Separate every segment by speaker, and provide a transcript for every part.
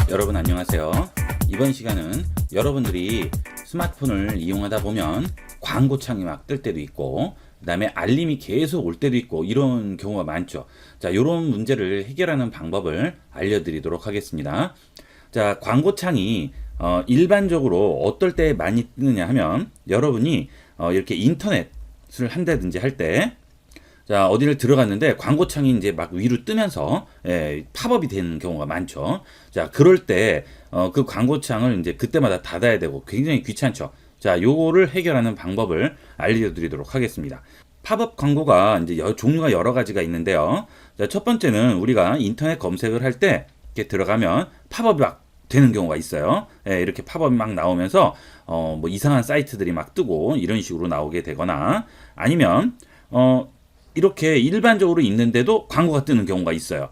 Speaker 1: 여러분 안녕하세요. 이번 시간은 여러분들이 스마트폰을 이용하다 보면 광고창이 막 뜰 때도 있고 그 다음에 알림이 계속 올 때도 있고 이런 경우가 많죠. 자, 이런 문제를 해결하는 방법을 알려드리도록 하겠습니다. 자, 광고창이 일반적으로 어떨 때 많이 뜨느냐 하면 여러분이 이렇게 인터넷을 한다든지 할 때 자, 어디를 들어갔는데 광고창이 이제 막 위로 뜨면서 팝업이 되는 경우가 많죠. 자, 그럴 때 그 광고창을 이제 그때마다 닫아야 되고 굉장히 귀찮죠. 자, 요거를 해결하는 방법을 알려드리도록 하겠습니다. 팝업 광고가 이제 종류가 여러 가지가 있는데요. 자, 첫 번째는 우리가 인터넷 검색을 할 때 이렇게 들어가면 팝업이 막 되는 경우가 있어요. 이렇게 팝업이 막 나오면서 뭐 이상한 사이트들이 막 뜨고 이런 식으로 나오게 되거나 아니면 이렇게 일반적으로 있는데도 광고가 뜨는 경우가 있어요.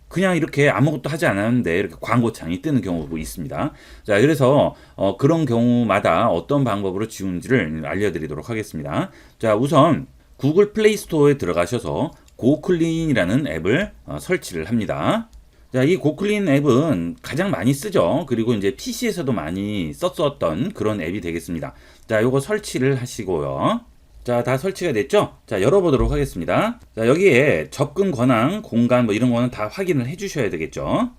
Speaker 1: 그냥 이렇게 아무것도 하지 않았는데 이렇게 광고창이 뜨는 경우도 있습니다. 자, 그래서 그런 경우마다 어떤 방법으로 지우는지를 알려드리도록 하겠습니다. 자, 우선 구글 플레이 스토어에 들어가셔서 고클린이라는 앱을 설치를 합니다. 자, 이 고클린 앱은 가장 많이 쓰죠. 그리고 이제 PC에서도 많이 썼었던 그런 앱이 되겠습니다. 자, 요거 설치를 하시고요. 자, 다 설치가 됐죠? 자, 열어보도록 하겠습니다. 자, 여기에 접근 권한, 공간 뭐 이런 거는 다 확인을 해 주셔야 되겠죠?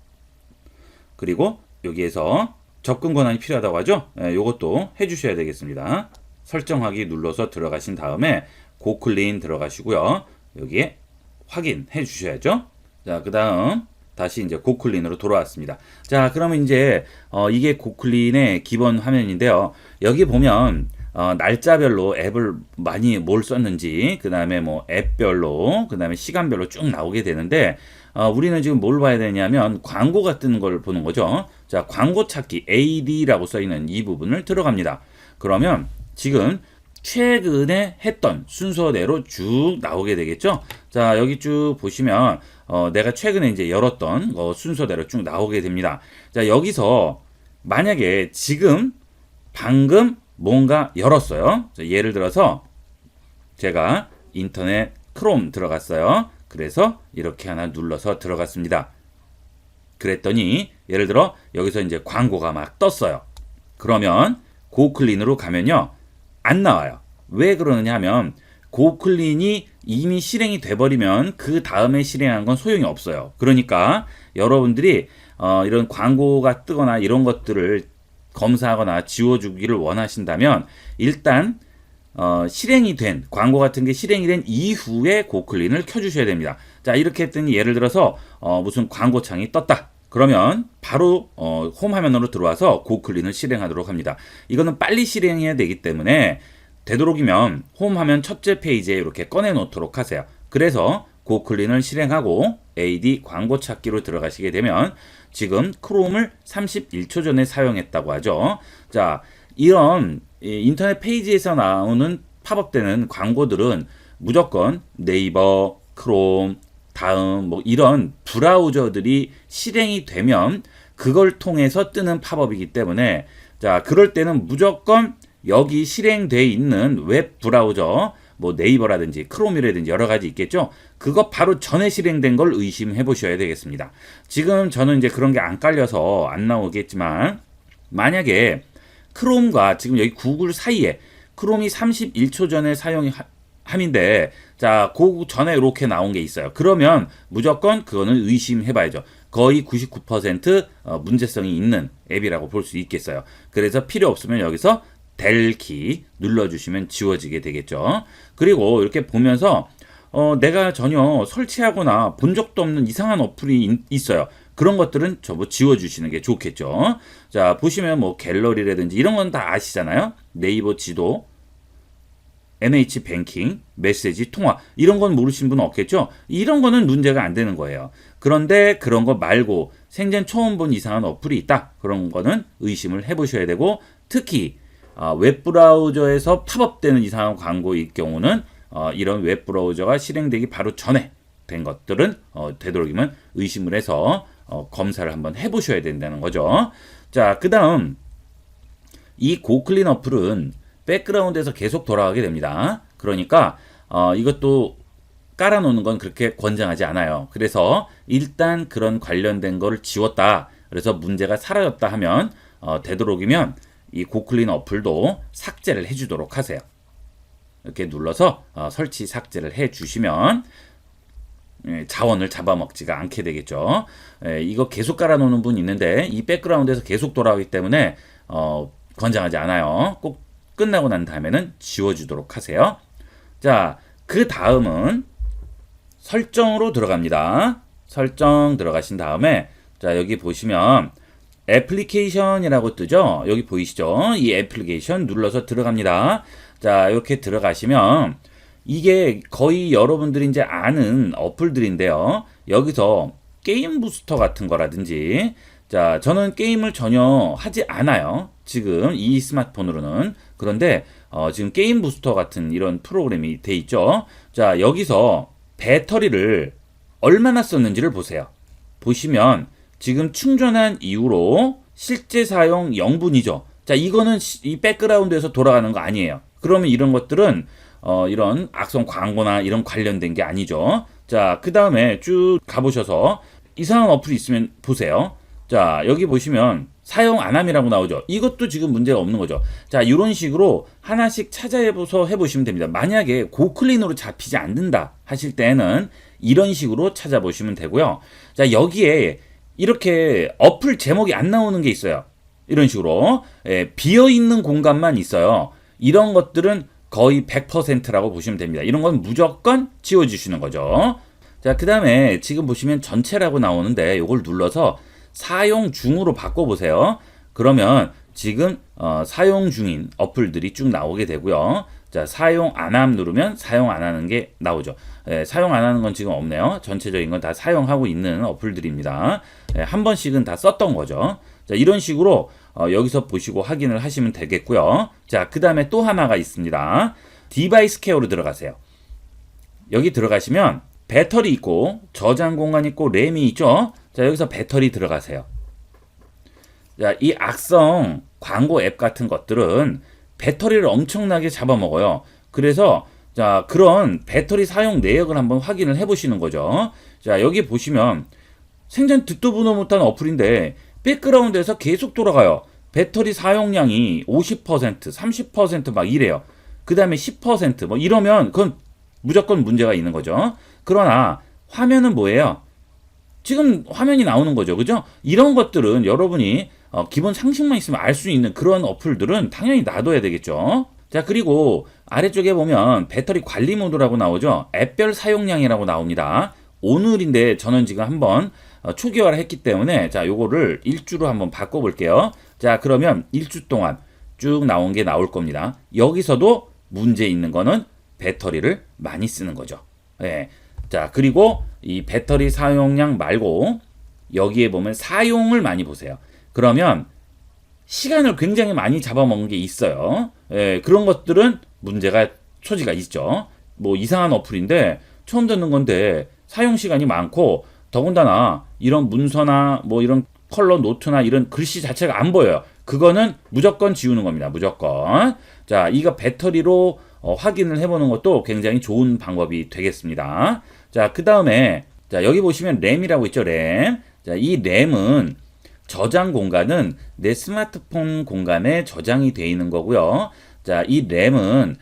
Speaker 1: 그리고 여기에서 접근 권한이 필요하다고 하죠? 요것도 해 주셔야 되겠습니다. 설정하기 눌러서 들어가신 다음에 고클린 들어가시고요. 여기에 확인해 주셔야죠? 자, 그 다음 다시 이제 고클린으로 돌아왔습니다. 자, 그러면 이제 이게 고클린의 기본 화면인데요. 여기 보면 날짜별로 앱을 많이 뭘 썼는지, 그 다음에 뭐 앱별로, 그 다음에 시간별로 쭉 나오게 되는데, 우리는 지금 뭘 봐야 되냐면 광고가 뜨는 걸 보는 거죠. 자, 광고 찾기 AD라고 써 있는 이 부분을 들어갑니다. 그러면 지금 최근에 했던 순서대로 쭉 나오게 되겠죠. 자, 여기 쭉 보시면 내가 최근에 이제 열었던 순서대로 쭉 나오게 됩니다. 자, 여기서 만약에 지금 방금 뭔가 열었어요. 예를 들어서 제가 인터넷 크롬 들어갔어요. 그래서 이렇게 하나 눌러서 들어갔습니다. 그랬더니 예를 들어 여기서 이제 광고가 막 떴어요. 그러면 고클린으로 가면요, 안 나와요. 왜 그러느냐 하면 고클린이 이미 실행이 돼버리면 그 다음에 실행한 건 소용이 없어요. 그러니까 여러분들이 이런 광고가 뜨거나 이런 것들을 검사하거나 지워주기를 원하신다면 일단 실행이 된 광고 같은 게 실행이 된 이후에 고클린을 켜주셔야 됩니다. 자, 이렇게 했더니 예를 들어서 무슨 광고창이 떴다. 그러면 바로 홈 화면으로 들어와서 고클린을 실행하도록 합니다. 이거는 빨리 실행해야 되기 때문에 되도록이면 홈 화면 첫째 페이지에 이렇게 꺼내 놓도록 하세요. 그래서 고클린을 실행하고 AD 광고 찾기로 들어가시게 되면 지금 크롬을 31초 전에 사용했다고 하죠. 자, 이런 인터넷 페이지에서 나오는 팝업되는 광고들은 무조건 네이버, 크롬, 다음 뭐 이런 브라우저들이 실행이 되면 그걸 통해서 뜨는 팝업이기 때문에 자, 그럴 때는 무조건 여기 실행되어 있는 웹 브라우저 뭐 네이버라든지 크롬이라든지 여러 가지 있겠죠. 그거 바로 전에 실행된 걸 의심해 보셔야 되겠습니다. 지금 저는 이제 그런 게 안 깔려서 안 나오겠지만 만약에 크롬과 지금 여기 구글 사이에 크롬이 31초 전에 사용함인데 자, 그 전에 이렇게 나온 게 있어요. 그러면 무조건 그거는 의심해 봐야죠. 거의 99% 문제성이 있는 앱이라고 볼 수 있겠어요. 그래서 필요 없으면 여기서 델키 눌러주시면 지워지게 되겠죠. 그리고 이렇게 보면서 내가 전혀 설치하거나 본 적도 없는 이상한 어플이 있어요. 그런 것들은 전부 지워주시는 게 좋겠죠. 자, 보시면 뭐 갤러리라든지 이런 건 다 아시잖아요. 네이버 지도, NH 뱅킹, 메시지, 통화 이런 건 모르신 분은 없겠죠. 이런 거는 문제가 안 되는 거예요. 그런데 그런 거 말고 생전 처음 본 이상한 어플이 있다. 그런 거는 의심을 해보셔야 되고 특히 웹브라우저에서 팝업되는 이상한 광고일 경우는 이런 웹브라우저가 실행되기 바로 전에 된 것들은 되도록이면 의심을 해서 검사를 한번 해보셔야 된다는 거죠. 자, 그 다음 이 고클린 어플은 백그라운드에서 계속 돌아가게 됩니다. 그러니까 이것도 깔아놓는 건 그렇게 권장하지 않아요. 그래서 일단 그런 관련된 거를 지웠다를 그래서 문제가 사라졌다 하면 되도록이면 이 고클린 어플도 삭제를 해주도록 하세요. 이렇게 눌러서 설치 삭제를 해주시면 자원을 잡아먹지가 않게 되겠죠. 이거 계속 깔아놓는 분 있는데 이 백그라운드에서 계속 돌아오기 때문에 권장하지 않아요. 꼭 끝나고 난 다음에는 지워주도록 하세요. 자, 그 다음은 설정으로 들어갑니다. 설정 들어가신 다음에 자, 여기 보시면 애플리케이션이라고 뜨죠. 여기 보이시죠? 이 애플리케이션 눌러서 들어갑니다. 자, 이렇게 들어가시면 이게 거의 여러분들이 이제 아는 어플들인데요. 여기서 게임 부스터 같은 거라든지, 자, 저는 게임을 전혀 하지 않아요. 지금 이 스마트폰으로는. 그런데 지금 게임 부스터 같은 이런 프로그램이 돼 있죠. 자, 여기서 배터리를 얼마나 썼는지를 보세요. 보시면 지금 충전한 이후로 실제 사용 0분이죠. 자, 이거는 이 백그라운드에서 돌아가는 거 아니에요. 그러면 이런 것들은 이런 악성 광고나 이런 관련된 게 아니죠. 자, 그 다음에 쭉 가보셔서 이상한 어플이 있으면 보세요. 자, 여기 보시면 사용 안함이라고 나오죠. 이것도 지금 문제가 없는 거죠. 자, 이런 식으로 하나씩 찾아서 해보시면 됩니다. 만약에 고클린으로 잡히지 않는다 하실 때는 이런 식으로 찾아보시면 되고요. 자, 여기에 이렇게 어플 제목이 안 나오는 게 있어요. 이런 식으로 비어있는 공간만 있어요. 이런 것들은 거의 100%라고 보시면 됩니다. 이런 건 무조건 지워주시는 거죠. 자, 그 다음에 지금 보시면 전체라고 나오는데 이걸 눌러서 사용 중으로 바꿔보세요. 그러면 지금 사용 중인 어플들이 쭉 나오게 되고요. 자, 사용 안함 누르면 사용 안 하는 게 나오죠. 사용 안 하는 건 지금 없네요. 전체적인 건 다 사용하고 있는 어플들입니다. 한 번씩은 다 썼던 거죠. 자, 이런 식으로 여기서 보시고 확인을 하시면 되겠고요. 자, 그 다음에 또 하나가 있습니다. 디바이스 케어로 들어가세요. 여기 들어가시면 배터리 있고 저장 공간 있고 램이 있죠. 자, 여기서 배터리 들어가세요. 자, 이 악성 광고 앱 같은 것들은 배터리를 엄청나게 잡아먹어요. 그래서 자, 그런 배터리 사용 내역을 한번 확인을 해보시는 거죠. 자, 여기 보시면 생전 듣도 보도 못한 어플인데 백그라운드에서 계속 돌아가요. 배터리 사용량이 50%, 30% 이래요. 그 다음에 10% 이러면 그건 무조건 문제가 있는 거죠. 그러나 화면은 뭐예요? 지금 화면이 나오는 거죠. 그죠? 이런 것들은 여러분이 기본 상식만 있으면 알 수 있는 그런 어플들은 당연히 놔둬야 되겠죠. 자, 그리고 아래쪽에 보면 배터리 관리 모드라고 나오죠. 앱별 사용량이라고 나옵니다. 오늘인데 저는 지금 한번 초기화를 했기 때문에 자, 요거를 일주로 한번 바꿔볼게요. 자, 그러면 일주 동안 쭉 나온 게 나올 겁니다. 여기서도 문제 있는 거는 배터리를 많이 쓰는 거죠. 예. 자, 그리고 이 배터리 사용량 말고 여기에 보면 사용을 많이 보세요. 그러면 시간을 굉장히 많이 잡아먹는 게 있어요. 예, 그런 것들은 문제가 소지가 있죠. 뭐 이상한 어플인데 처음 듣는 건데 사용 시간이 많고 더군다나 이런 문서나 뭐 이런 컬러 노트나 이런 글씨 자체가 안 보여요. 그거는 무조건 지우는 겁니다. 무조건. 자, 이거 배터리로 확인을 해보는 것도 굉장히 좋은 방법이 되겠습니다. 자, 그 다음에 자, 여기 보시면 램이라고 있죠. 램. 자, 이 램은 저장 공간은 내 스마트폰 공간에 저장이 되어 있는 거고요. 자, 이 램은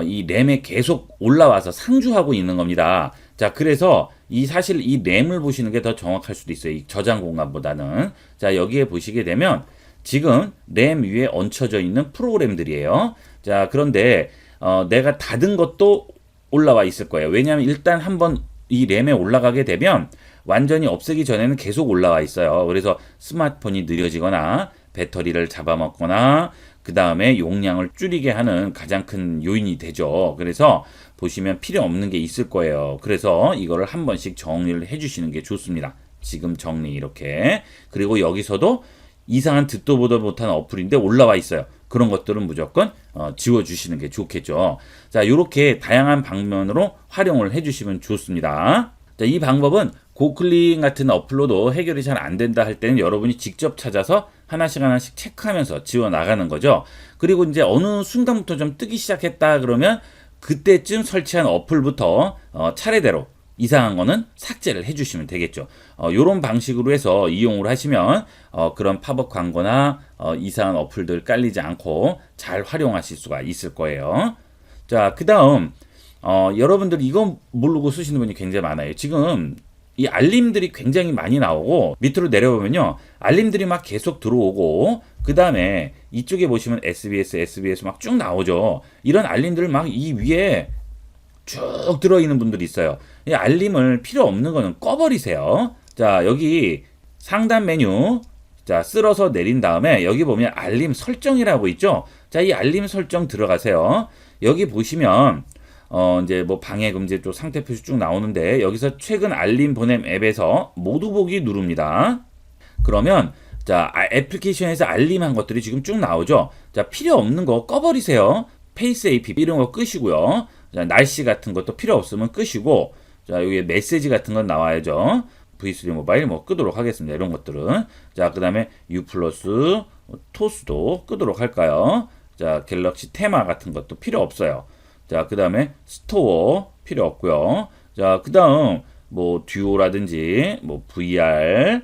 Speaker 1: 이 램에 계속 올라와서 상주하고 있는 겁니다. 자, 그래서 사실 이 램을 보시는 게 더 정확할 수도 있어요. 이 저장 공간보다는. 자, 여기에 보시게 되면 지금 램 위에 얹혀져 있는 프로그램들이에요. 자, 그런데 내가 닫은 것도 올라와 있을 거예요. 왜냐하면 일단 한번 이 램에 올라가게 되면 완전히 없애기 전에는 계속 올라와 있어요. 그래서 스마트폰이 느려지거나 배터리를 잡아먹거나 그 다음에 용량을 줄이게 하는 가장 큰 요인이 되죠. 그래서 보시면 필요 없는 게 있을 거예요. 그래서 이거를 한 번씩 정리를 해주시는 게 좋습니다. 지금 정리 이렇게. 그리고 여기서도 이상한 듣도 보도 못한 어플인데 올라와 있어요. 그런 것들은 무조건 지워주시는 게 좋겠죠. 자, 이렇게 다양한 방면으로 활용을 해주시면 좋습니다. 자, 이 방법은 고클린 같은 어플로도 해결이 잘 안 된다 할 때는 여러분이 직접 찾아서 하나씩 체크하면서 지워 나가는 거죠. 그리고 이제 어느 순간부터 좀 뜨기 시작했다 그러면 그때쯤 설치한 어플부터 차례대로 이상한 거는 삭제를 해주시면 되겠죠. 요런 방식으로 해서 이용을 하시면 그런 팝업 광고나 이상한 어플들 깔리지 않고 잘 활용하실 수가 있을 거예요. 자, 그 다음 여러분들 이거 모르고 쓰시는 분이 굉장히 많아요. 지금 이 알림들이 굉장히 많이 나오고 밑으로 내려보면요, 알림들이 막 계속 들어오고 그 다음에 이쪽에 보시면 SBS 막 쭉 나오죠. 이런 알림들 막 이 위에 쭉 들어있는 분들이 있어요. 이 알림을 필요 없는 거는 꺼버리세요. 자, 여기 상단 메뉴 자 쓸어서 내린 다음에 여기 보면 알림 설정이라고 있죠. 자, 이 알림 설정 들어가세요. 여기 보시면 이제 뭐 방해 금지 쪽 상태 표시 쭉 나오는데 여기서 최근 알림 보냄 앱에서 모두 보기 누릅니다. 그러면 자, 애플리케이션에서 알림한 것들이 지금 쭉 나오죠. 자, 필요 없는 거 꺼버리세요. 페이스 AP 이런 거 끄시고요. 자, 날씨 같은 것도 필요 없으면 끄시고, 자, 여기 메시지 같은 건 나와야죠. V3 모바일 뭐 끄도록 하겠습니다. 이런 것들은. 자, 그 다음에 U 플러스 토스도 끄도록 할까요? 자, 갤럭시 테마 같은 것도 필요 없어요. 자, 그 다음에 스토어 필요 없고요. 자, 그 다음 뭐 듀오라든지 뭐 VR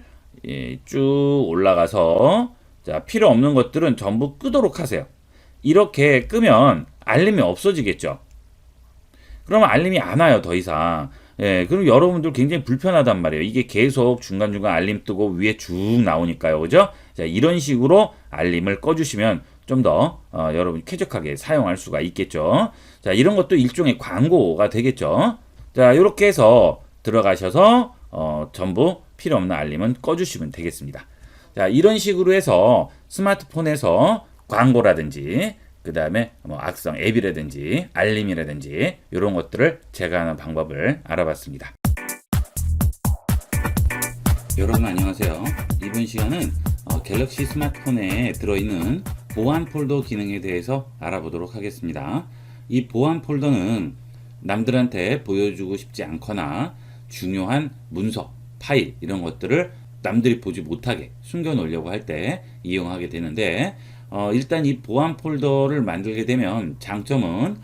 Speaker 1: 쭉 올라가서 자, 필요 없는 것들은 전부 끄도록 하세요. 이렇게 끄면 알림이 없어지겠죠. 그러면 알림이 안 와요, 더 이상. 예, 그럼 여러분들 굉장히 불편하단 말이에요. 이게 계속 중간중간 알림 뜨고 위에 쭉 나오니까요. 그죠? 자, 이런 식으로 알림을 꺼주시면 좀 더 여러분이 쾌적하게 사용할 수가 있겠죠. 자, 이런 것도 일종의 광고가 되겠죠. 자, 이렇게 해서 들어가셔서 전부 필요 없는 알림은 꺼주시면 되겠습니다. 자, 이런 식으로 해서 스마트폰에서 광고라든지 그 다음에 뭐 악성 앱이라든지 알림이라든지 이런 것들을 제거하는 방법을 알아봤습니다. 여러분 안녕하세요. 이번 시간은 갤럭시 스마트폰에 들어있는 보안 폴더 기능에 대해서 알아보도록 하겠습니다. 이 보안 폴더는 남들한테 보여주고 싶지 않거나 중요한 문서, 파일 이런 것들을 남들이 보지 못하게 숨겨 놓으려고 할 때 이용하게 되는데 일단 이 보안 폴더를 만들게 되면 장점은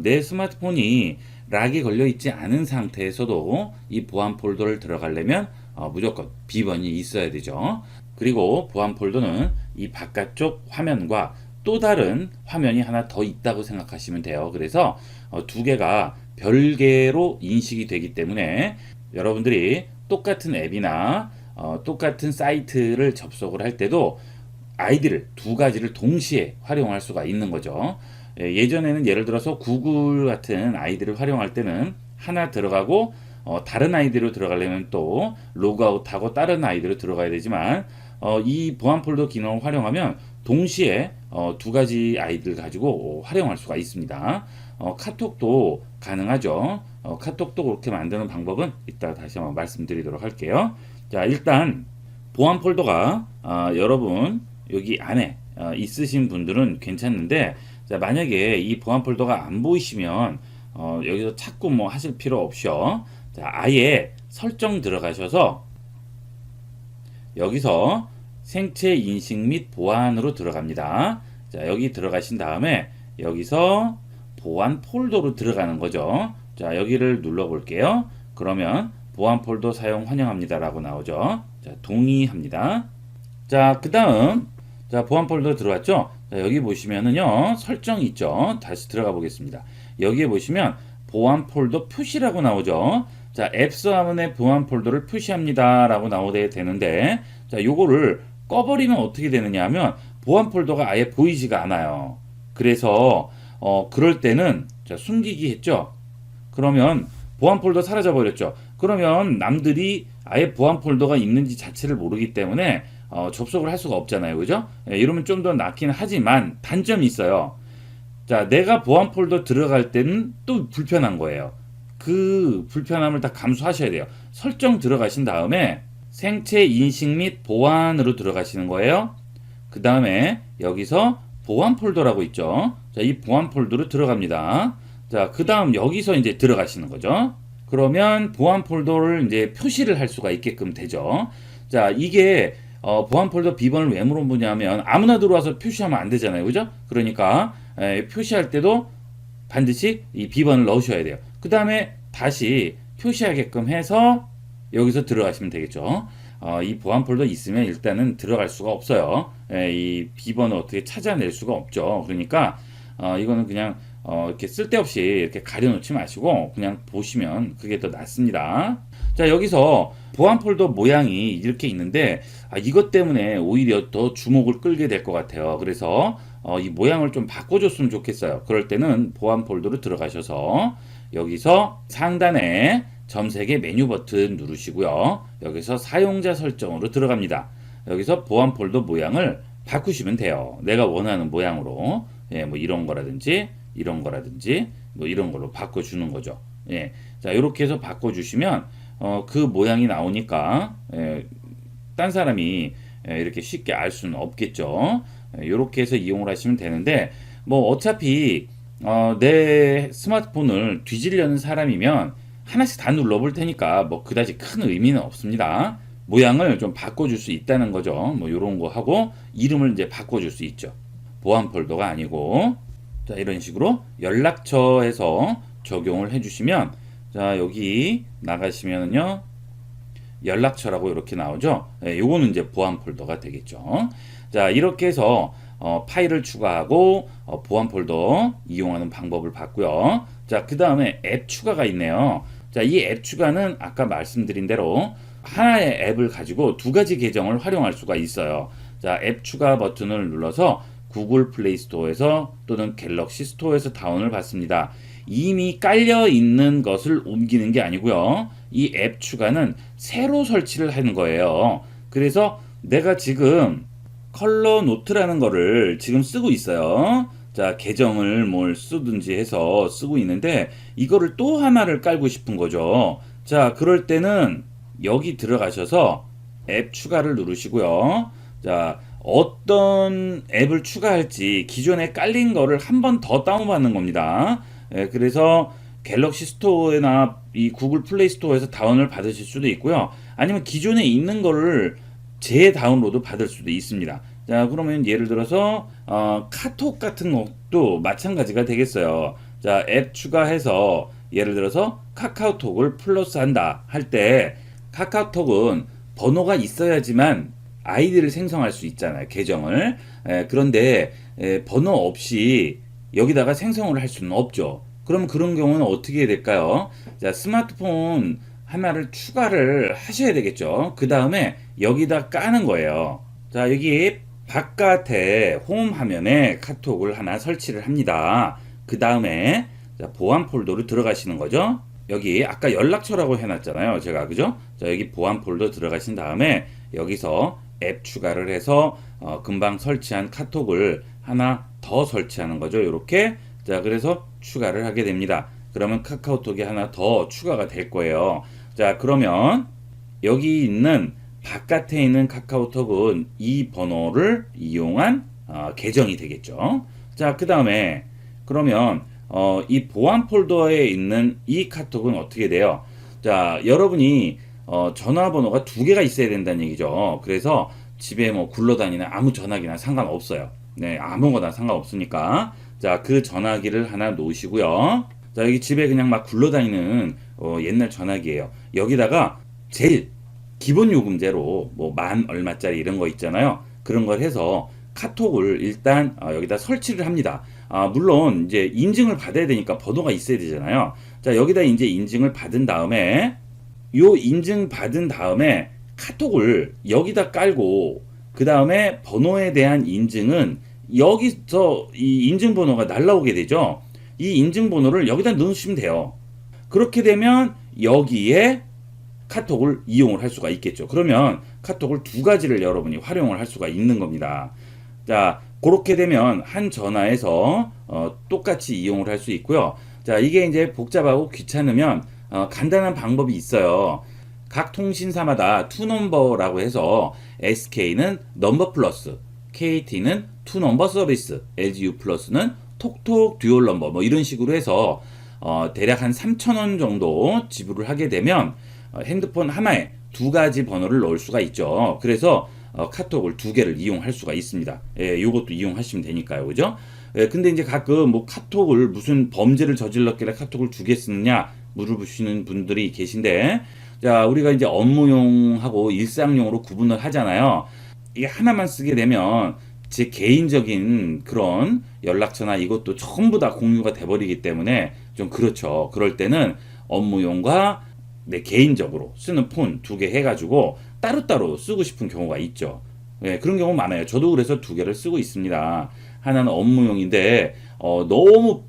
Speaker 1: 내 스마트폰이 락이 걸려 있지 않은 상태에서도 이 보안 폴더를 들어가려면 무조건 비번이 있어야 되죠. 그리고 보안 폴더는 이 바깥쪽 화면과 또 다른 화면이 하나 더 있다고 생각하시면 돼요. 그래서 두 개가 별개로 인식이 되기 때문에 여러분들이 똑같은 앱이나 똑같은 사이트를 접속을 할 때도 아이디를 두 가지를 동시에 활용할 수가 있는 거죠. 예전에는 예를 들어서 구글 같은 아이디를 활용할 때는 하나 들어가고 다른 아이디로 들어가려면 또 로그아웃하고 다른 아이디로 들어가야 되지만 이 보안 폴더 기능을 활용하면 동시에 두 가지 아이디를 가지고 활용할 수가 있습니다. 카톡도 가능하죠. 카톡도 그렇게 만드는 방법은 이따 다시 한번 말씀드리도록 할게요. 자, 일단 보안 폴더가 여러분 여기 안에 있으신 분들은 괜찮은데 자, 만약에 이 보안 폴더가 안 보이시면 여기서 자꾸 뭐 하실 필요 없이요. 자, 아예 설정 들어가셔서 여기서 생체 인식 및 보안으로 들어갑니다. 자, 여기 들어가신 다음에 여기서 보안 폴더로 들어가는 거죠. 자, 여기를 눌러 볼게요. 그러면 보안 폴더 사용 환영합니다 라고 나오죠. 자, 동의합니다. 자, 그 다음 자, 보안 폴더 들어왔죠. 자, 여기 보시면은요 설정이 있죠. 다시 들어가 보겠습니다. 여기에 보시면 보안 폴더 표시라고 나오죠. 자, 앱스 화면에 보안 폴더를 표시합니다 라고 나오게 되는데 자, 요거를 꺼버리면 어떻게 되느냐 하면 보안 폴더가 아예 보이지가 않아요. 그래서 그럴 때는 자, 숨기기 했죠. 그러면 보안 폴더 사라져 버렸죠. 그러면 남들이 아예 보안 폴더가 있는지 자체를 모르기 때문에 접속을 할 수가 없잖아요. 그죠? 이러면 좀 더 낫긴 하지만 단점이 있어요. 자, 내가 보안 폴더 들어갈 때는 또 불편한 거예요. 그 불편함을 다 감수하셔야 돼요. 설정 들어가신 다음에 생체 인식 및 보안으로 들어가시는 거예요. 그 다음에 여기서 보안 폴더라고 있죠. 자, 이 보안 폴더로 들어갑니다. 자, 그 다음 여기서 이제 들어가시는 거죠. 그러면 보안 폴더를 이제 표시를 할 수가 있게끔 되죠. 자, 이게 보안 폴더 비번을 왜 물어보냐면 아무나 들어와서 표시하면 안 되잖아요. 그죠? 그러니까 표시할 때도 반드시 이 비번을 넣으셔야 돼요. 그 다음에 다시 표시하게끔 해서 여기서 들어가시면 되겠죠. 이 보안 폴더 있으면 일단은 들어갈 수가 없어요. 이 비번을 어떻게 찾아낼 수가 없죠. 그러니까 이거는 그냥 이렇게 쓸데없이 이렇게 가려놓지 마시고 그냥 보시면 그게 더 낫습니다. 자, 여기서 보안 폴더 모양이 이렇게 있는데 이것 때문에 오히려 더 주목을 끌게 될 것 같아요. 그래서 이 모양을 좀 바꿔줬으면 좋겠어요. 그럴 때는 보안 폴더로 들어가셔서 여기서 상단에 점색의 메뉴 버튼 누르시고요. 여기서 사용자 설정으로 들어갑니다. 여기서 보안 폴더 모양을 바꾸시면 돼요. 내가 원하는 모양으로. 예, 뭐 이런 거라든지 이런 거라든지 뭐 이런 걸로 바꿔주는 거죠. 예, 자, 이렇게 해서 바꿔주시면 그 모양이 나오니까 딴 사람이 이렇게 쉽게 알 수는 없겠죠. 이렇게 해서 이용을 하시면 되는데 뭐 어차피 내 스마트폰을 뒤지려는 사람이면 하나씩 다 눌러볼 테니까 뭐 그다지 큰 의미는 없습니다. 모양을 좀 바꿔줄 수 있다는 거죠. 뭐 이런 거 하고 이름을 이제 바꿔줄 수 있죠. 보안 폴더가 아니고 자, 이런 식으로 연락처에서 적용을 해주시면 자, 여기 나가시면은요 연락처라고 이렇게 나오죠. 요거는 이제 보안 폴더가 되겠죠. 자, 이렇게 해서 파일을 추가하고 보안 폴더 이용하는 방법을 봤고요. 자, 그 다음에 앱 추가가 있네요. 자, 이 앱 추가는 아까 말씀드린 대로 하나의 앱을 가지고 두 가지 계정을 활용할 수가 있어요. 자, 앱 추가 버튼을 눌러서 구글 플레이 스토어에서 또는 갤럭시 스토어에서 다운을 받습니다. 이미 깔려 있는 것을 옮기는 게 아니고요. 이 앱 추가는 새로 설치를 하는 거예요. 그래서 내가 지금 컬러 노트라는 거를 지금 쓰고 있어요. 자, 계정을 뭘 쓰든지 해서 쓰고 있는데 이거를 또 하나를 깔고 싶은 거죠. 자, 그럴 때는 여기 들어가셔서 앱 추가를 누르시고요. 자, 어떤 앱을 추가할지 기존에 깔린 거를 한 번 더 다운받는 겁니다. 그래서 갤럭시 스토어나 이 구글 플레이 스토어에서 다운을 받으실 수도 있고요. 아니면 기존에 있는 거를 재다운로드 받을 수도 있습니다. 자, 그러면 예를 들어서 카톡 같은 것도 마찬가지가 되겠어요. 자, 앱 추가해서 예를 들어서 카카오톡을 플러스한다 할 때 카카오톡은 번호가 있어야지만 아이디를 생성할 수 있잖아요. 계정을. 그런데 번호 없이 여기다가 생성을 할 수는 없죠. 그럼 그런 경우는 어떻게 해야 될까요? 자, 스마트폰 하나를 추가를 하셔야 되겠죠. 그 다음에 여기다 까는 거예요. 자, 여기 바깥에 홈 화면에 카톡을 하나 설치를 합니다. 그 다음에 보안 폴더로 들어가시는 거죠. 여기 아까 연락처라고 해놨잖아요. 제가 그죠? 자, 여기 보안 폴더 들어가신 다음에 여기서 앱 추가를 해서 금방 설치한 카톡을 하나 더 설치하는 거죠. 이렇게. 자, 그래서 추가를 하게 됩니다. 그러면 카카오톡이 하나 더 추가가 될 거예요. 자, 그러면 여기 있는 바깥에 있는 카카오톡은 이 번호를 이용한 계정이 되겠죠. 자, 그 다음에 그러면 이 보안 폴더에 있는 이 카톡은 어떻게 돼요? 자, 여러분이 전화번호가 두 개가 있어야 된다는 얘기죠. 그래서 집에 뭐 굴러다니는 아무 전화기나 상관없어요. 네, 아무거나 상관없으니까. 자, 그 전화기를 하나 놓으시고요. 자, 여기 집에 그냥 막 굴러다니는 옛날 전화기예요. 여기다가 제일 기본 요금제로 뭐 만 얼마짜리 이런 거 있잖아요. 그런 걸 해서 카톡을 일단 여기다 설치를 합니다. 물론 이제 인증을 받아야 되니까 번호가 있어야 되잖아요. 자, 여기다 이제 인증을 받은 다음에 요 인증 받은 다음에 카톡을 여기다 깔고 그 다음에 번호에 대한 인증은 여기서 이 인증번호가 날라오게 되죠. 이 인증번호를 여기다 넣으시면 돼요. 그렇게 되면 여기에 카톡을 이용을 할 수가 있겠죠. 그러면 카톡을 두 가지를 여러분이 활용을 할 수가 있는 겁니다. 자, 그렇게 되면 한 전화에서 똑같이 이용을 할 수 있고요. 자, 이게 이제 복잡하고 귀찮으면 간단한 방법이 있어요. 각 통신사마다 투넘버라고 해서 SK는 넘버 플러스, KT는 투넘버 서비스, LGU 플러스는 톡톡 듀얼 넘버 뭐 이런 식으로 해서 대략 한 3,000원 정도 지불을 하게 되면 핸드폰 하나에 두 가지 번호를 넣을 수가 있죠. 그래서 카톡을 두 개를 이용할 수가 있습니다. 예, 요것도 이용하시면 되니까요. 그죠? 예, 근데 이제 가끔 뭐 카톡을 무슨 범죄를 저질렀길래 카톡을 두 개 쓰느냐 물어보시는 분들이 계신데, 자, 우리가 이제 업무용하고 일상용으로 구분을 하잖아요. 이게 하나만 쓰게 되면 제 개인적인 그런 연락처나 이것도 전부 다 공유가 돼버리기 때문에 좀 그렇죠. 그럴 때는 업무용과 내 개인적으로 쓰는 폰 두 개 해가지고 따로따로 쓰고 싶은 경우가 있죠. 예, 그런 경우 많아요. 저도 그래서 두 개를 쓰고 있습니다. 하나는 업무용인데 너무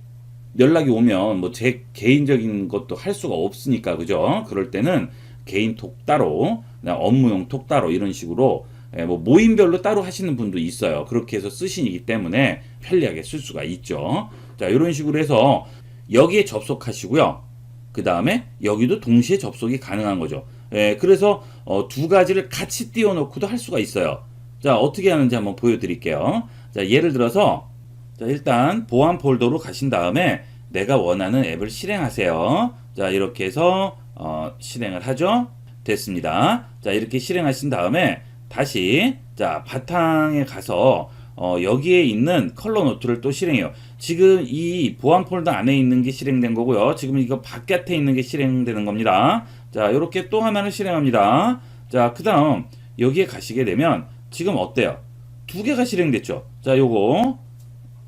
Speaker 1: 연락이 오면 뭐 제 개인적인 것도 할 수가 없으니까 그죠? 그럴 때는 개인 톡 따로, 업무용 톡 따로 이런 식으로 뭐 모임별로 따로 하시는 분도 있어요. 그렇게 해서 쓰시기 때문에 편리하게 쓸 수가 있죠. 자, 이런 식으로 해서 여기에 접속하시고요. 그 다음에 여기도 동시에 접속이 가능한 거죠. 예, 그래서 두 가지를 같이 띄워놓고도 할 수가 있어요. 자, 어떻게 하는지 한번 보여드릴게요. 자, 예를 들어서 자, 일단 보안 폴더로 가신 다음에 내가 원하는 앱을 실행하세요. 자, 이렇게 해서 실행을 하죠. 됐습니다. 자, 이렇게 실행하신 다음에 다시 자, 바탕에 가서 여기에 있는 컬러 노트를 또 실행해요. 지금 이 보안 폴더 안에 있는 게 실행된 거고요. 지금 이거 바깥에 있는 게 실행되는 겁니다. 자, 이렇게 또 하나를 실행합니다. 자, 그 다음 여기에 가시게 되면 지금 어때요? 두 개가 실행됐죠. 자, 요거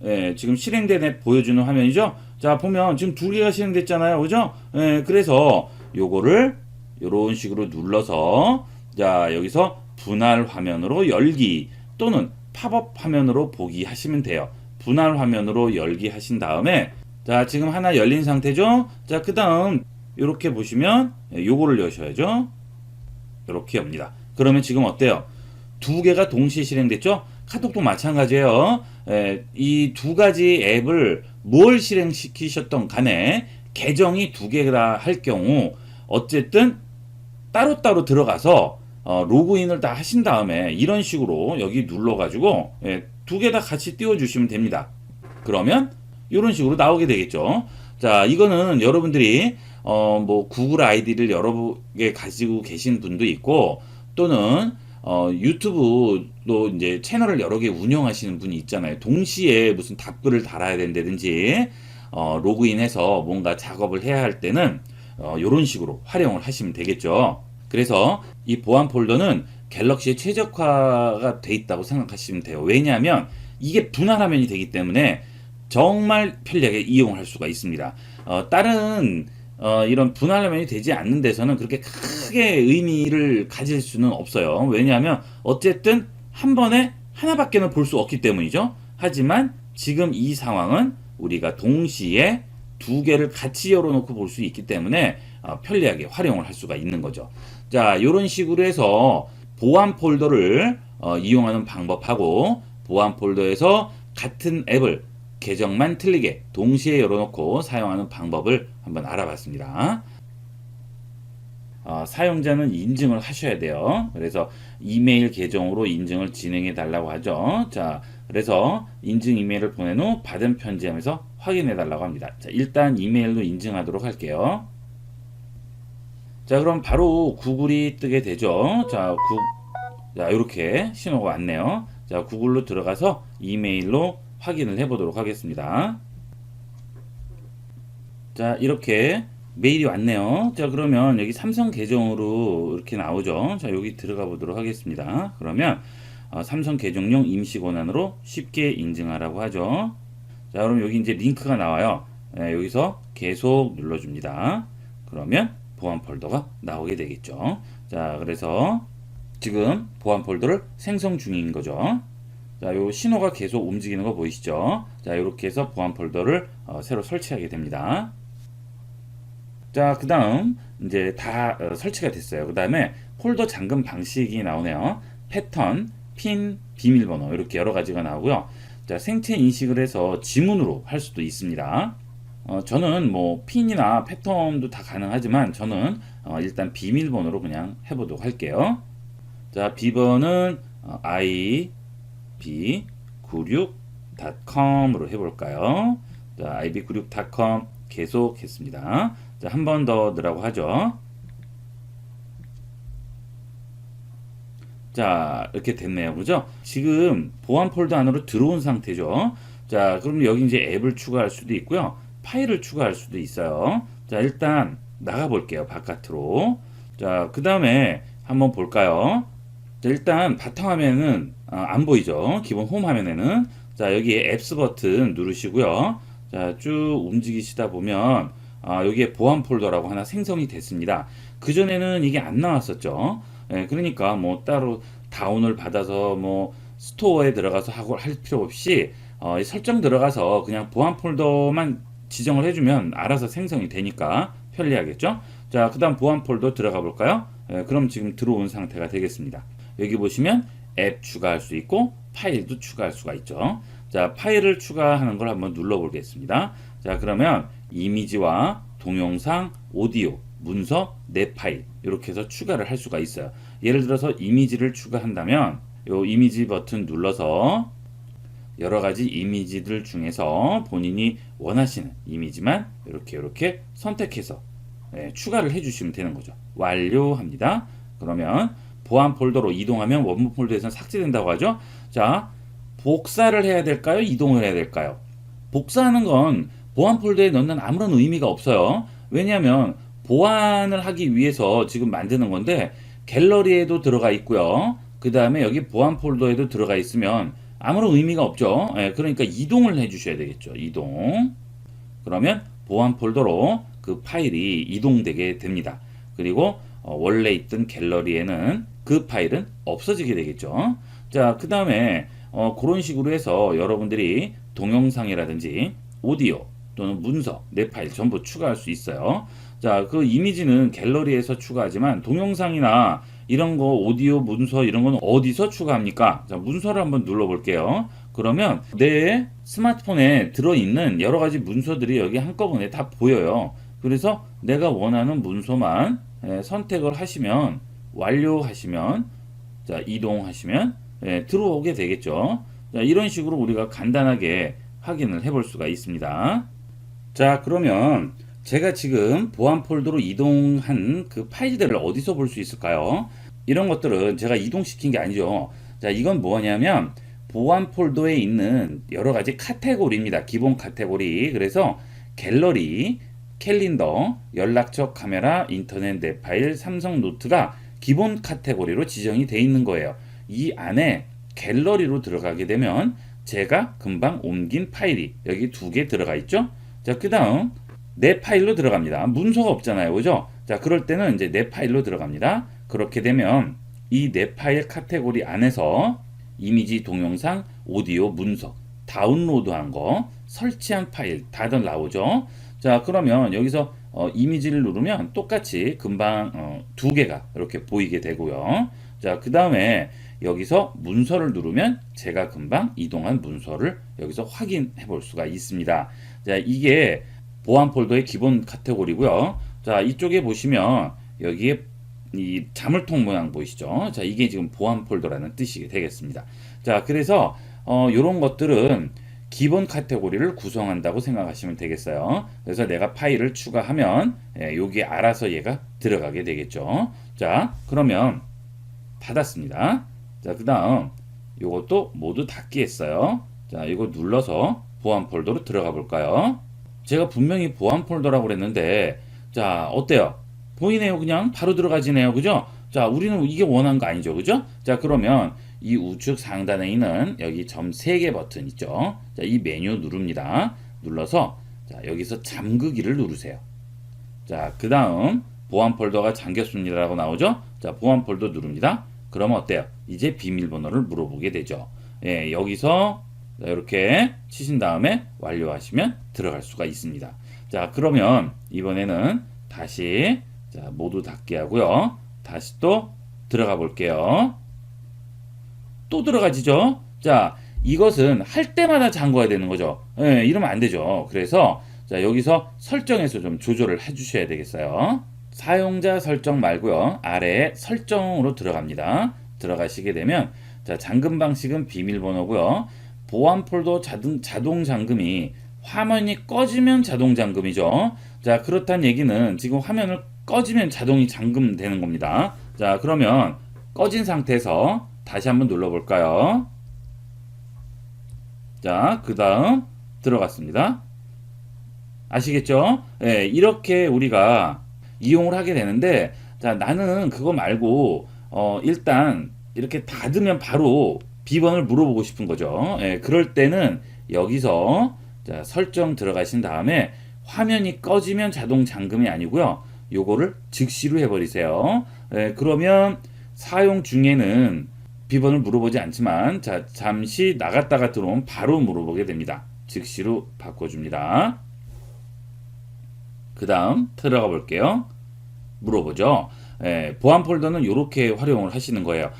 Speaker 1: 예, 지금 실행된 앱 보여주는 화면이죠. 자, 보면 지금 두 개가 실행됐잖아요. 그죠? 예, 그래서 요거를 요런 식으로 눌러서 자, 여기서 분할 화면으로 열기 또는 팝업 화면으로 보기 하시면 돼요. 분할 화면으로 열기 하신 다음에 자, 지금 하나 열린 상태죠. 자, 그 다음 이렇게 보시면 요거를 여셔야죠. 이렇게 엽니다. 그러면 지금 어때요? 두 개가 동시에 실행됐죠? 카톡도 마찬가지예요. 이 두 가지 앱을 뭘 실행시키셨던 간에 계정이 두 개라 할 경우 어쨌든 따로따로 들어가서 로그인을 다 하신 다음에 이런 식으로 여기 눌러가지고 두 개 다 같이 띄워주시면 됩니다. 그러면 이런 식으로 나오게 되겠죠. 자, 이거는 여러분들이 뭐 구글 아이디를 여러 개 가지고 계신 분도 있고 또는 유튜브도 이제 채널을 여러 개 운영하시는 분이 있잖아요. 동시에 무슨 답글을 달아야 된다든지 로그인해서 뭔가 작업을 해야 할 때는 이런 식으로 활용을 하시면 되겠죠. 그래서 이 보안 폴더는 갤럭시에 최적화가 돼 있다고 생각하시면 돼요. 왜냐하면 이게 분할 화면이 되기 때문에 정말 편리하게 이용할 수가 있습니다. 다른 이런 분할 화면이 되지 않는 데서는 그렇게 크게 의미를 가질 수는 없어요. 왜냐하면 어쨌든 한 번에 하나밖에는 볼 수 없기 때문이죠. 하지만 지금 이 상황은 우리가 동시에 두 개를 같이 열어놓고 볼 수 있기 때문에 편리하게 활용을 할 수가 있는 거죠. 자, 이런 식으로 해서 보안 폴더를 이용하는 방법하고 보안 폴더에서 같은 앱을 계정만 틀리게 동시에 열어놓고 사용하는 방법을 한번 알아봤습니다. 사용자는 인증을 하셔야 돼요. 그래서 이메일 계정으로 인증을 진행해 달라고 하죠. 자, 그래서 인증 이메일을 보낸 후 받은 편지하면서 확인해 달라고 합니다. 자, 일단 이메일로 인증하도록 할게요. 자, 그럼 바로 구글이 뜨게 되죠. 자, 자, 이렇게 신호가 왔네요. 자, 구글로 들어가서 이메일로 확인을 해 보도록 하겠습니다. 자, 이렇게 메일이 왔네요. 자, 그러면 여기 삼성 계정으로 이렇게 나오죠. 자, 여기 들어가 보도록 하겠습니다. 그러면 삼성 계정용 임시 권한으로 쉽게 인증하라고 하죠. 자, 그럼 여기 이제 링크가 나와요. 여기서 계속 눌러줍니다. 그러면 보안 폴더가 나오게 되겠죠. 자, 그래서 지금 보안 폴더를 생성 중인 거죠. 자, 요 신호가 계속 움직이는 거 보이시죠? 자, 이렇게 해서 보안 폴더를 새로 설치하게 됩니다. 자, 그 다음 이제 다 설치가 됐어요. 그 다음에 폴더 잠금 방식이 나오네요. 패턴, 핀, 비밀번호 이렇게 여러 가지가 나오고요. 자, 생체 인식을 해서 지문으로 할 수도 있습니다. 저는 뭐 핀이나 패턴도 다 가능하지만 저는 일단 비밀번호로 그냥 해보도록 할게요. 자, 비번은 ib96.com으로 해볼까요? 자, ib96.com 계속 했습니다. 자, 한 번 더 넣으라고 하죠. 자, 이렇게 됐네요. 그죠? 지금 보안 폴더 안으로 들어온 상태죠. 자, 그럼 여기 이제 앱을 추가할 수도 있고요. 파일을 추가할 수도 있어요. 자, 일단 나가 볼게요. 바깥으로. 자, 그 다음에 한번 볼까요? 자, 일단 바탕화면은 안 보이죠? 기본 홈 화면에는. 자, 여기에 앱스 버튼 누르시고요. 자, 쭉 움직이시다 보면 여기에 보안 폴더라고 하나 생성이 됐습니다. 그전에는 이게 안 나왔었죠. 예, 그러니까 뭐 따로 다운을 받아서 뭐 스토어에 들어가서 하고 할 필요 없이 이 설정 들어가서 그냥 보안 폴더만 지정을 해주면 알아서 생성이 되니까 편리하겠죠? 자, 그 다음 보안 폴더 들어가 볼까요? 예, 그럼 지금 들어온 상태가 되겠습니다. 여기 보시면 앱 추가할 수 있고 파일도 추가할 수가 있죠. 자, 파일을 추가하는 걸 한번 눌러 보겠습니다. 자, 그러면 이미지와 동영상, 오디오, 문서, 내 파일 이렇게 해서 추가를 할 수가 있어요. 예를 들어서 이미지를 추가한다면 요 이미지 버튼 눌러서 여러 가지 이미지들 중에서 본인이 원하시는 이미지만 이렇게 선택해서 추가를 해주시면 되는 거죠. 완료합니다. 그러면 보안 폴더로 이동하면 원본 폴더에서는 삭제된다고 하죠. 자, 복사를 해야 될까요? 이동을 해야 될까요? 복사하는 건 보안 폴더에 넣는 아무런 의미가 없어요. 왜냐하면 보안을 하기 위해서 지금 만드는 건데 갤러리에도 들어가 있고요. 그 다음에 여기 보안 폴더에도 들어가 있으면 아무런 의미가 없죠. 그러니까 이동을 해주셔야 되겠죠. 이동. 그러면 보안 폴더로 그 파일이 이동되게 됩니다. 그리고 원래 있던 갤러리에는 그 파일은 없어지게 되겠죠. 자, 그 다음에 그런 식으로 해서 여러분들이 동영상이라든지 오디오 또는 문서, 내 파일 전부 추가할 수 있어요. 자, 그 이미지는 갤러리에서 추가하지만 동영상이나 이런 거 오디오, 문서 이런 건 어디서 추가합니까? 자, 문서를 한번 눌러 볼게요. 그러면 내 스마트폰에 들어있는 여러 가지 문서들이 여기 한꺼번에 다 보여요. 그래서 내가 원하는 문서만 선택을 하시면 완료하시면 자, 이동하시면 들어오게 되겠죠. 자, 이런 식으로 우리가 간단하게 확인을 해볼 수가 있습니다. 자, 그러면 제가 지금 보안 폴더로 이동한 그 파일들을 어디서 볼 수 있을까요? 이런 것들은 제가 이동시킨 게 아니죠. 자, 이건 뭐냐면 보안 폴더에 있는 여러 가지 카테고리입니다. 기본 카테고리. 그래서 갤러리, 캘린더, 연락처, 카메라, 인터넷, 내 파일, 삼성 노트가 기본 카테고리로 지정이 되어 있는 거예요. 이 안에 갤러리로 들어가게 되면 제가 금방 옮긴 파일이 여기 두 개 들어가 있죠. 자, 그 다음 내 파일로 들어갑니다. 문서가 없잖아요. 그죠? 자, 그럴 때는 이제 내 파일로 들어갑니다. 그렇게 되면 이 내 파일 카테고리 안에서 이미지, 동영상, 오디오, 문서, 다운로드한 거, 설치한 파일 다들 나오죠. 자, 그러면 여기서 이미지를 누르면 똑같이 금방 두 개가 이렇게 보이게 되고요. 자, 그 다음에 여기서 문서를 누르면 제가 금방 이동한 문서를 여기서 확인해 볼 수가 있습니다. 자, 이게 보안 폴더의 기본 카테고리고요. 자, 이쪽에 보시면 여기에 이 자물통 모양 보이시죠? 자, 이게 지금 보안 폴더라는 뜻이 되겠습니다. 자, 그래서 이런 것들은 기본 카테고리를 구성한다고 생각하시면 되겠어요. 그래서 내가 파일을 추가하면 여기에 알아서 얘가 들어가게 되겠죠. 자, 그러면 닫았습니다. 자, 그 다음 이것도 모두 닫기 했어요. 자, 이거 눌러서 보안 폴더로 들어가 볼까요? 제가 분명히 보안 폴더라고 그랬는데 자, 어때요? 보이네요. 그냥 바로 들어가지네요. 그죠? 자, 우리는 이게 원하는 거 아니죠. 그죠? 자, 그러면 이 우측 상단에 있는 여기 점 3개 버튼 있죠. 자, 이 메뉴 누릅니다. 눌러서 자, 여기서 잠그기를 누르세요. 자, 그 다음 보안 폴더가 잠겼습니다라고 나오죠. 자, 보안 폴더 누릅니다. 그러면 어때요? 이제 비밀번호를 물어보게 되죠. 예, 여기서 이렇게 치신 다음에 완료하시면 들어갈 수가 있습니다. 자, 그러면 이번에는 다시 자, 모두 닫게 하고요. 다시 또 들어가 볼게요. 또 들어가지죠. 자, 이것은 할 때마다 잠궈야 되는 거죠. 예, 이러면 안 되죠. 그래서 자, 여기서 설정에서 좀 조절을 해 주셔야 되겠어요. 사용자 설정 말고요. 아래에 설정으로 들어갑니다. 들어가시게 되면 자, 잠금 방식은 비밀번호고요. 보안 폴더 자동 잠금이 화면이 꺼지면 자동 잠금이죠. 자, 그렇다는 얘기는 지금 화면을 꺼지면 자동이 잠금되는 겁니다. 자, 그러면 꺼진 상태에서 다시 한번 눌러볼까요? 자, 그 다음 들어갔습니다. 아시겠죠? 예, 이렇게 우리가 이용을 하게 되는데, 자, 나는 그거 말고 일단 이렇게 닫으면 바로 비번을 물어보고 싶은 거죠. 예, 그럴 때는 여기서 자, 설정 들어가신 다음에 화면이 꺼지면 자동 잠금이 아니고요. 요거를 즉시로 해버리세요. 예, 그러면 사용 중에는 비번을 물어보지 않지만, 자, 잠시 나갔다가 들어오면 바로 물어보게 됩니다. 즉시로 바꿔줍니다. 그 다음 들어가 볼게요. 물어보죠. 예, 보안 폴더는 이렇게 활용을 하시는 거예요.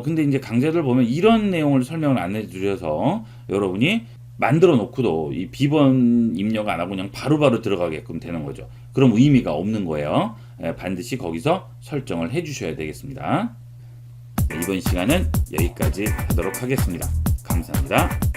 Speaker 1: 근데 이제 강좌들 보면 이런 내용을 설명을 안 해드려서 여러분이 만들어 놓고도 이 비번 입력 안 하고 그냥 바로바로 들어가게끔 되는 거죠. 그럼 의미가 없는 거예요. 예, 반드시 거기서 설정을 해 주셔야 되겠습니다. 네, 이번 시간은 여기까지 하도록 하겠습니다. 감사합니다.